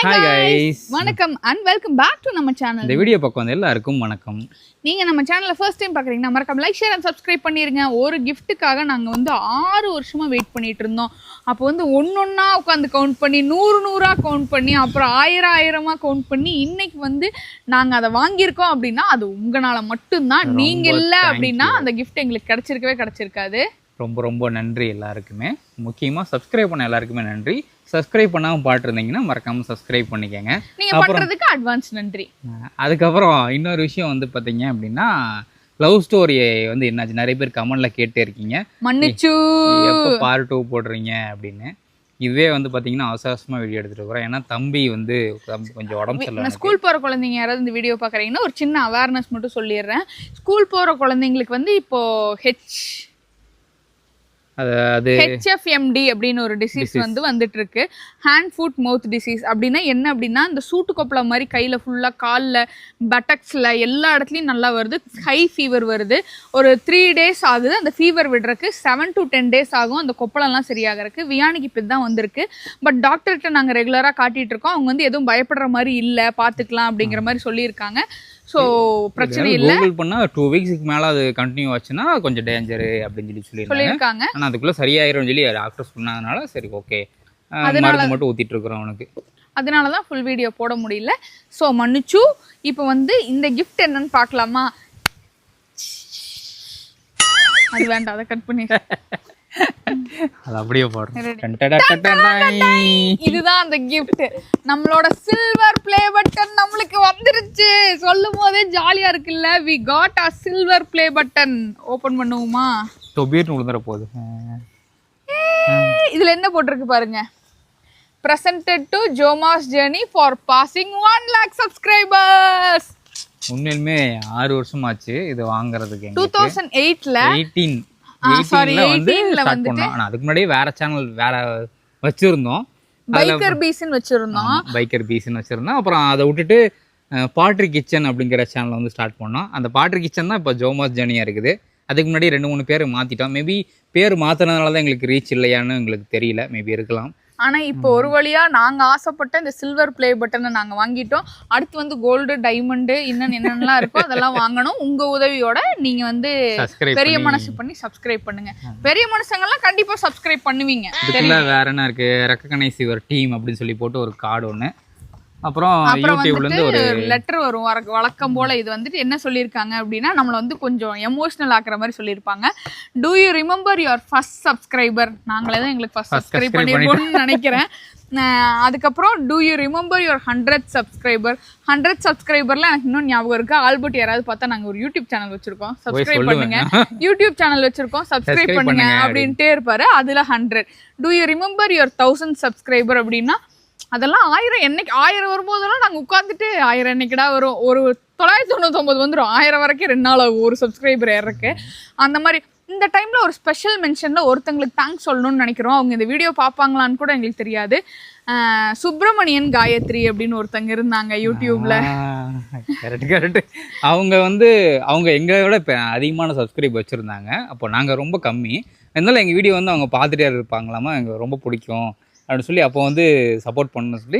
Hi guys. வணக்கம் and welcome back to நம்ம channel. இந்த வீடியோ பக்கம் வந்து எல்லாருக்கும் வணக்கம். நீங்க நம்ம சேனலை ஃபர்ஸ்ட் டைம் பார்க்குறீங்கன்னா மறக்காம லைக் ஷேர் அண்ட் சப்ஸ்கிரைப் பண்ணிருங்க. ஒரு கிஃப்ட்டுக்காக நாங்கள் வந்து 6 வருஷமா வெயிட் பண்ணிட்டு இருந்தோம். அப்போ வந்து ஒன்னொன்னா உட்காந்து கவுண்ட் பண்ணி 100 கவுண்ட் பண்ணி அப்புறம் 1000 கவுண்ட் பண்ணி இன்னைக்கு வந்து நாங்கள் அதை வாங்கியிருக்கோம் அப்படின்னா அது உங்களால மட்டும்தான். நீங்க இல்லை அப்படின்னா அந்த கிஃப்ட் எங்களுக்கு கிடைச்சிருக்காது. ரொம்ப ரொம்ப நன்றி எல்லாருக்குமே. முக்கியமாக சப்ஸ்கிரைப் பண்ண எல்லாருக்குமே நன்றி. சப்ஸ்கிரைப் பண்ணாமல் பாட்டுருந்தீங்கன்னா மறக்காமல் சப்ஸ்கிரைப் பண்ணிக்கோங்க. நீங்கள் பண்ணுறதுக்கு அட்வான்ஸ் நன்றி. அதுக்கப்புறம் இன்னொரு விஷயம் வந்து பார்த்தீங்க அப்படின்னா லவ் ஸ்டோரியை வந்து என்னாச்சு நிறைய பேர் கமெண்ட்ல கேட்டே இருக்கீங்க, மன்னிச்சு எப்போ பார்ட் 2 போடுறீங்க அப்படின்னு. இதுவே வந்து பார்த்தீங்கன்னா அவசரமாக வீடியோ எடுத்துகிட்டு இருக்கிறோம். ஏன்னா தம்பி வந்து கொஞ்சம் உடம்பு சரியில்லை. ஸ்கூல் போகிற குழந்தைங்க யாராவது இந்த வீடியோ பார்க்குறீங்கன்னா ஒரு சின்ன அவேர்னஸ் மட்டும் சொல்லிடுறேன். ஸ்கூல் போகிற குழந்தைங்களுக்கு வந்து இப்போது HFMD அப்படின்னு ஒரு டிசீஸ் வந்துட்டு இருக்கு. ஹேண்ட் ஃபுட் மவுத் டிசீஸ் அப்படின்னா என்ன அப்படின்னா இந்த சூட்டு கொப்பளை மாதிரி கையில் ஃபுல்லாக காலில் பட்டக்ஸில் எல்லா இடத்துலையும் நல்லா வருது. ஹை ஃபீவர் வருது. ஒரு 3 days ஆகுது அந்த ஃபீவர் விடுறதுக்கு. 7 to 10 days ஆகும் அந்த கொப்பளம்லாம் சரியாகிறதுக்கு. வியானிக்கு இப்போ தான் வந்திருக்கு. பட் டாக்டர்கிட்ட நாங்கள் ரெகுலராக காட்டிகிட்டு இருக்கோம். அவங்க வந்து எதுவும் பயப்படுற மாதிரி இல்லை, பார்த்துக்கலாம் அப்படிங்கிற மாதிரி சொல்லியிருக்காங்க. ஸோ பிரச்சனை இல்லை. கூகுள் பண்ணால் 2 weeks மேலே அது கண்டினியூ ஆச்சுன்னா கொஞ்சம் டேஞ்சரு அப்படின்னு சொல்லியிருக்காங்க. ஆனால் அதுக்குள்ளே சரியாயிரும் சொல்லி டாக்டர் சொன்னதுனால சரி ஓகே மருந்து மட்டும் ஊற்றிட்டு இருக்கிறோம் அவனுக்கு. அதனால தான் ஃபுல் வீடியோ போட முடியல. ஸோ மன்னிச்சு. இப்போ வந்து இந்த கிஃப்ட் என்னன்னு பார்க்கலாமா? அது வேண்டாம், அதை கட் பண்ணி அது அப்படியே போடுறோம். இதுதான் அந்த கிஃப்ட். நம்மளோட சில்வர் ப்ளே பட்டன் நம்மளுக்கு வந்துருச்சு. சொல்லும் போதே ஜாலியா இருக்குல்ல. We got a silver play button. Open பண்ணுவோமா? டொபியர் உளுந்தற போகுது. இதுல என்ன போட்டிருக்கு பாருங்க. presented to Joma's journey for passing 1 lakh subscribers. உண்மையிலுமே 6 வருஷம் ஆச்சு இது வாங்குறதுக்கு. 2008ல 18ல வந்து அதுக்கு முன்னாடியே வேற சேனல் வேற வச்சிருந்தோம். பைக்கர் பீஸ்னு வச்சிருந்தோம். அப்புறம் அதை விட்டுட்டு பாட்ரி கிச்சன் அப்படிங்கிற சேனல் வந்து ஸ்டார்ட் பண்ணோம். அந்த பாட்ரி கிச்சன் தான் இப்போ ஜோமாஸ் ஜர்னியா இருக்குது. அதுக்கு முன்னாடி 2-3 பேர் மாத்திட்டோம். மேபி பேர் மாத்தினதுனால தான் எங்களுக்கு ரீச் இல்லையான்னு எங்களுக்கு தெரியல. மேபி இருக்கலாம். ஆனால் இப்போ ஒரு வழியா நாங்கள் ஆசைப்பட்ட இந்த சில்வர் ப்ளே பட்டனை நாங்கள் வாங்கிட்டோம். அடுத்து வந்து கோல்டு, டைமண்டு, இன்னும் என்னென்னலாம் இருக்கோ அதெல்லாம் வாங்கணும். உங்கள் உதவியோட நீங்கள் வந்து பெரிய மனசு பண்ணி சப்ஸ்கிரைப் பண்ணுங்க. பெரிய மனுஷங்கள்லாம் கண்டிப்பாக சப்ஸ்கிரைப் பண்ணுவீங்க. வேற என்ன இருக்கு, ரெக்கக்னைஸ் யுவர் டீம் அப்படின்னு சொல்லி போட்டு ஒரு கார்டு ஒன்று. அப்புறம் யூடியூப்லேருந்து ஒரு லெட்டர் வரும் வழக்கம் போல். இது வந்துட்டு என்ன சொல்லியிருக்காங்க அப்படின்னா நம்மளை வந்து கொஞ்சம் எமோஷ்னல் ஆக்குற மாதிரி சொல்லியிருப்பாங்க. Do you remember your first subscriber? நாங்களே தான் எங்களுக்கு ஃபர்ஸ்ட் சப்ஸ்கிரைப் பண்ணிருக்கோம்னு நினைக்கிறேன். அதுக்கப்புறம் do you remember your 100th subscriber? 100th சப்ஸ்கிரைபர்ல எனக்கு இன்னும் ஞாபகம் இருக்கு. ஆல்பர்ட் யாராவது பார்த்தா நாங்கள் ஒரு யூடியூப் சேனல் வச்சிருக்கோம், சப்ஸ்கிரைப் பண்ணுங்க. யூடியூப் சேனல் வச்சிருக்கோம், சப்ஸ்கிரைப் பண்ணுங்க அப்படின்ட்டே இருப்பாரு. அதுல 100. Do you remember your 1000 subscriber அப்படின்னா அதெல்லாம் 1000 என்னைக்கு 1000 வரும்போதெல்லாம் நாங்கள் உட்காந்துட்டு 1000 என்னைக்கிடா வரும், ஒரு 999 வந்துடும். 1000 வரைக்கும் 2 நாள் ஆகும் ஒரு சப்ஸ்கிரைபர் ஏறக்கு. அந்த மாதிரி இந்த டைமில் ஒரு ஸ்பெஷல் மென்ஷனில் ஒருத்தங்களுக்கு தேங்க்ஸ் சொல்லணும்னு நினைக்கிறோம். அவங்க இந்த வீடியோ பார்ப்பாங்களான்னு கூட எங்களுக்கு தெரியாது. சுப்பிரமணியன் காயத்ரி அப்படின்னு ஒருத்தங்க இருந்தாங்க யூடியூப்ல. கரெக்ட். அவங்க வந்து அவங்க எங்களை விட இப்போ அதிகமான சப்ஸ்கிரைப் வச்சுருந்தாங்க. அப்போ நாங்கள் ரொம்ப கம்மி. இருந்தாலும் எங்கள் வீடியோ வந்து அவங்க பார்த்துட்டே இருப்பாங்களாமா, எங்களுக்கு ரொம்ப பிடிக்கும் அப்படின்னு சொல்லி அப்போ வந்து சப்போர்ட் பண்ணணும்னு சொல்லி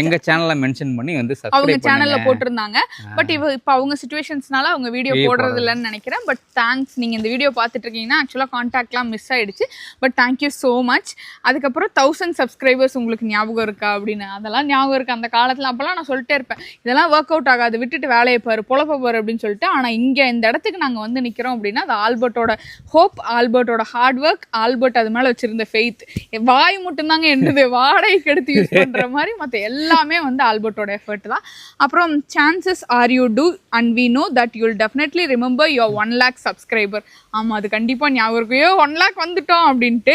எங்க சேனல்ல மென்ஷன் பண்ணி வந்து அவங்க சேனல்ல போட்டிருந்தாங்க. பட் இப்போ அவங்க சிச்சுவேஷன்ஸ்னால அவங்க வீடியோ போடுறது இல்லைன்னு நினைக்கிறேன். But thanks. நீங்க இந்த வீடியோ பார்த்துட்டு இருக்கீங்கன்னா ஆக்சுவலா கான்டாக்ட்லாம் மிஸ் ஆயிடுச்சு. But thank you so much. அதுக்கப்புறம் 1000 சப்ஸ்கிரைபர்ஸ் உங்களுக்கு ஞாபகம் இருக்கா அப்படின்னு. அதெல்லாம் ஞாபகம் இருக்கு. அந்த காலத்துல அப்பெல்லாம் நான் சொல்லிட்டே இருப்பேன், இதெல்லாம் ஒர்க் அவுட் ஆகாது, விட்டுட்டு வேலையை பாரு, பொழப்ப பாரு அப்படின்னு சொல்லிட்டு. ஆனா இங்க இந்த இடத்துக்கு நாங்க வந்து நிக்கிறோம் அப்படின்னா அது ஆல்பர்ட்டோட ஹோப், ஆல்பர்ட்டோட ஹார்ட் ஒர்க், ஆல்பர்ட் அது மேல வச்சிருந்த ஃபெய்த். வாய் மட்டும்தாங்க என்னது வாடகைக்கு எடுத்து யூஸ் பண்ற மாதிரி மற்ற எல்லாமே வந்து ஆல்பர்ட்டோட எஃபர்ட் தான். அப்புறம் chances are you do and we know that you will definitely remember your 1 lakh subscriber. ஆமாம், அது கண்டிப்பாக ஞாபகம் இருக்கும். 1 lakh வந்துட்டோம் அப்படின்ட்டு.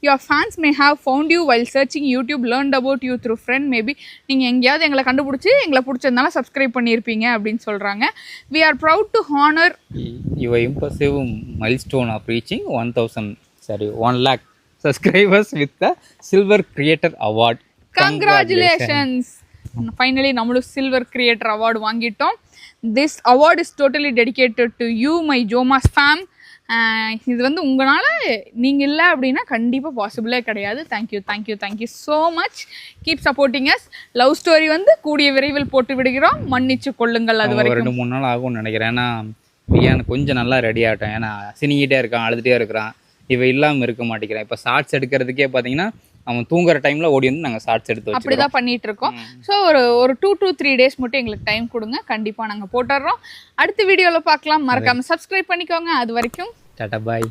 Your fans may have found you while searching YouTube, learned about you through friend. Maybe நீங்கள் எங்கேயாவது எங்களை கண்டுபிடிச்சி எங்களை பிடிச்சதுனால சப்ஸ்கிரைப் பண்ணியிருப்பீங்க அப்படின்னு சொல்கிறாங்க. We are proud to honour your impressive milestone of reaching 1 lakh subscribers with the Silver Creator Award. Congratulations. Finally நம்மளும் Silver Creator Award வாங்கிட்டோம். This award is totally dedicated to you, my Jomas fam. இது வந்து உங்களால நீங்க இல்லை அப்படின்னா கண்டிப்பா பாசிபிளே கிடையாது. Thank you so much. Keep supporting us. Love story வந்து கூடிய விரைவில் போட்டு விடுகிறோம், மன்னிச்சு கொள்ளுங்கள். அது வரைக்கும் 2-3 நாள் ஆகும்னு நினைக்கிறேன். ஏன்னா வியான் கொஞ்சம் நல்லா ரெடி ஆகட்டும். ஏன்னா சினிக்கிட்டே இருக்கான், அழுதுகிட்டே இருக்கிறான், இவ இல்லாமல் இருக்க மாட்டேங்கிறான். இப்போ ஷார்ட்ஸ் எடுக்கிறதுக்கே பார்த்தீங்கன்னா அவன் தூங்குற டைமில் ஓடி வந்து நாங்கள் ஷார்ட்ஸ் எடுத்து வச்சு அப்படிதான் பண்ணிட்டு இருக்கோம். ஸோ ஒரு 2 to 3 days மட்டும் எங்களுக்கு டைம் கொடுங்க, கண்டிப்பாக நாங்கள் போட்டுடுறோம். அடுத்த வீடியோவில் பார்க்கலாம். மறக்காமல் சப்ஸ்கிரைப் பண்ணிக்கோங்க. அது வரைக்கும் டாடா பாய்.